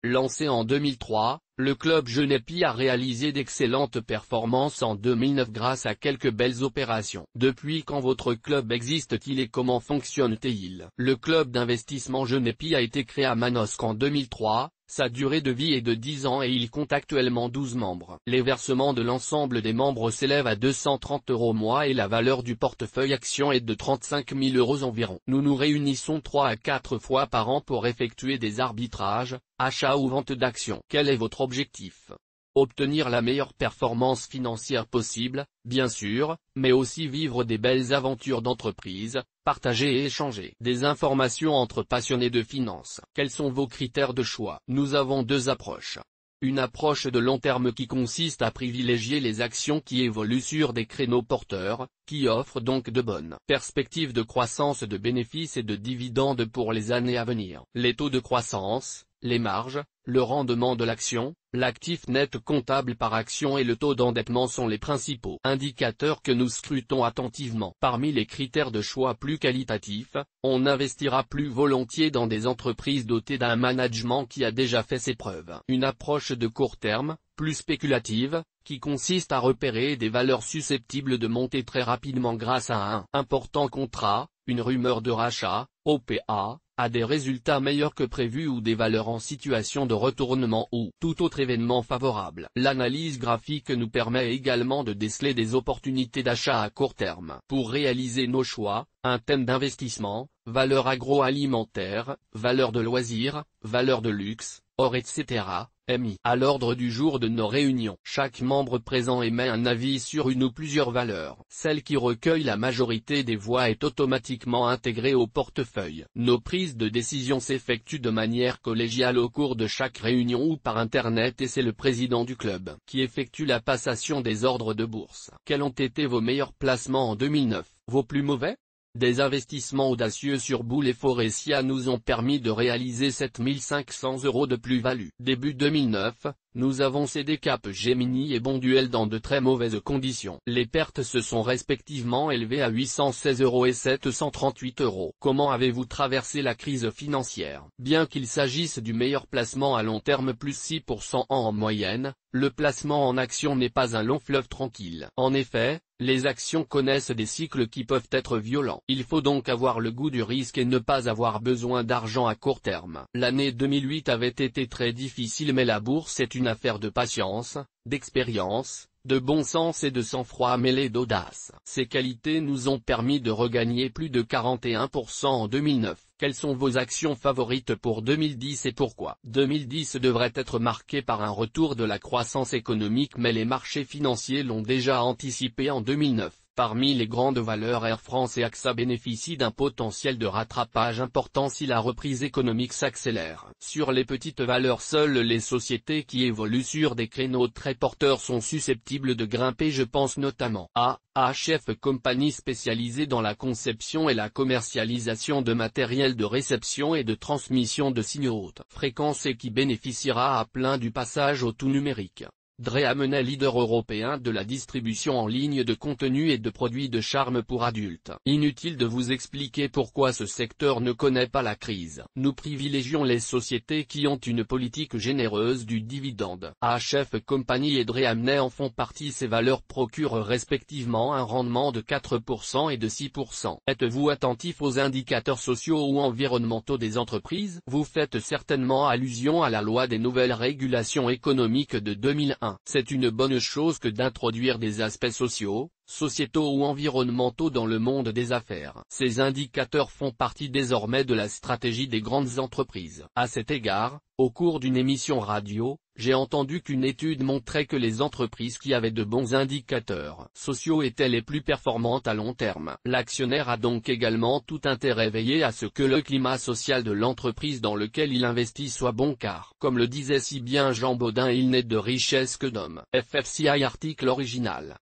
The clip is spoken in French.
Lancé en 2003, le club genepi a réalisé d'excellentes performances en 2009 grâce à quelques belles opérations. Depuis quand votre club existe-t-il et comment fonctionne-t-il? Le club d'investissement genepi a été créé à Manosque en 2003. Sa durée de vie est de 10 ans et il compte actuellement 12 membres. Les versements de l'ensemble des membres s'élèvent à 230 € mois et la valeur du portefeuille action est de 35 000 € environ. Nous nous réunissons 3 à 4 fois par an pour effectuer des arbitrages, achats ou ventes d'actions. Quel est votre objectif? Obtenir la meilleure performance financière possible, bien sûr, mais aussi vivre des belles aventures d'entreprise, partager et échanger des informations entre passionnés de finance. Quels sont vos critères de choix? Nous avons deux approches. Une approche de long terme qui consiste à privilégier les actions qui évoluent sur des créneaux porteurs, qui offrent donc de bonnes perspectives de croissance de bénéfices et de dividendes pour les années à venir. Les taux de croissance, les marges, le rendement de l'action, l'actif net comptable par action et le taux d'endettement sont les principaux indicateurs que nous scrutons attentivement. Parmi les critères de choix plus qualitatifs, on investira plus volontiers dans des entreprises dotées d'un management qui a déjà fait ses preuves. Une approche de court terme, plus spéculative, qui consiste à repérer des valeurs susceptibles de monter très rapidement grâce à un important contrat, une rumeur de rachat, OPA, à des résultats meilleurs que prévus ou des valeurs en situation de retournement ou tout autre événement favorable. L'analyse graphique nous permet également de déceler des opportunités d'achat à court terme. Pour réaliser nos choix, un thème d'investissement, valeurs agroalimentaires, valeurs de loisirs, valeurs de luxe, or etc., est mis à l'ordre du jour de nos réunions. Chaque membre présent émet un avis sur une ou plusieurs valeurs. Celle qui recueille la majorité des voix est automatiquement intégrée au portefeuille. Nos prises de décision s'effectuent de manière collégiale au cours de chaque réunion ou par Internet et c'est le président du club qui effectue la passation des ordres de bourse. Quels ont été vos meilleurs placements en 2009? Vos plus mauvais? Des investissements audacieux sur Boule et Forestia nous ont permis de réaliser 7 500 € de plus-value. Début 2009, nous avons cédé Cap Gemini et Bonduel dans de très mauvaises conditions. Les pertes se sont respectivement élevées à 816 € et 738 €. Comment avez-vous traversé la crise financière? Bien qu'il s'agisse du meilleur placement à long terme plus 6% en moyenne, le placement en action n'est pas un long fleuve tranquille. En effet, les actions connaissent des cycles qui peuvent être violents. Il faut donc avoir le goût du risque et ne pas avoir besoin d'argent à court terme. L'année 2008 avait été très difficile mais la bourse est une affaire de patience, d'expérience, de bon sens et de sang-froid mêlé d'audace. Ces qualités nous ont permis de regagner plus de 41% en 2009. Quelles sont vos actions favorites pour 2010 et pourquoi? 2010 devrait être marqué par un retour de la croissance économique mais les marchés financiers l'ont déjà anticipé en 2009. Parmi les grandes valeurs Air France et AXA bénéficient d'un potentiel de rattrapage important si la reprise économique s'accélère. Sur les petites valeurs seules les sociétés qui évoluent sur des créneaux très porteurs sont susceptibles de grimper, je pense notamment à HF Company spécialisée dans la conception et la commercialisation de matériel de réception et de transmission de signaux haute fréquence et qui bénéficiera à plein du passage au tout numérique. Dreamnet leader européen de la distribution en ligne de contenu et de produits de charme pour adultes. Inutile de vous expliquer pourquoi ce secteur ne connaît pas la crise. Nous privilégions les sociétés qui ont une politique généreuse du dividende. HF Company et Dreamnet en font partie. Ces valeurs procurent respectivement un rendement de 4% et de 6%. Êtes-vous attentif aux indicateurs sociaux ou environnementaux des entreprises? Vous faites certainement allusion à la loi des nouvelles régulations économiques de 2001. C'est une bonne chose que d'introduire des aspects sociaux, sociétaux ou environnementaux dans le monde des affaires. Ces indicateurs font partie désormais de la stratégie des grandes entreprises. À cet égard, au cours d'une émission radio, j'ai entendu qu'une étude montrait que les entreprises qui avaient de bons indicateurs sociaux étaient les plus performantes à long terme. L'actionnaire a donc également tout intérêt veillé à ce que le climat social de l'entreprise dans lequel il investit soit bon car, comme le disait si bien Jean Bodin, il n'est de richesse que d'hommes. FFCI article original.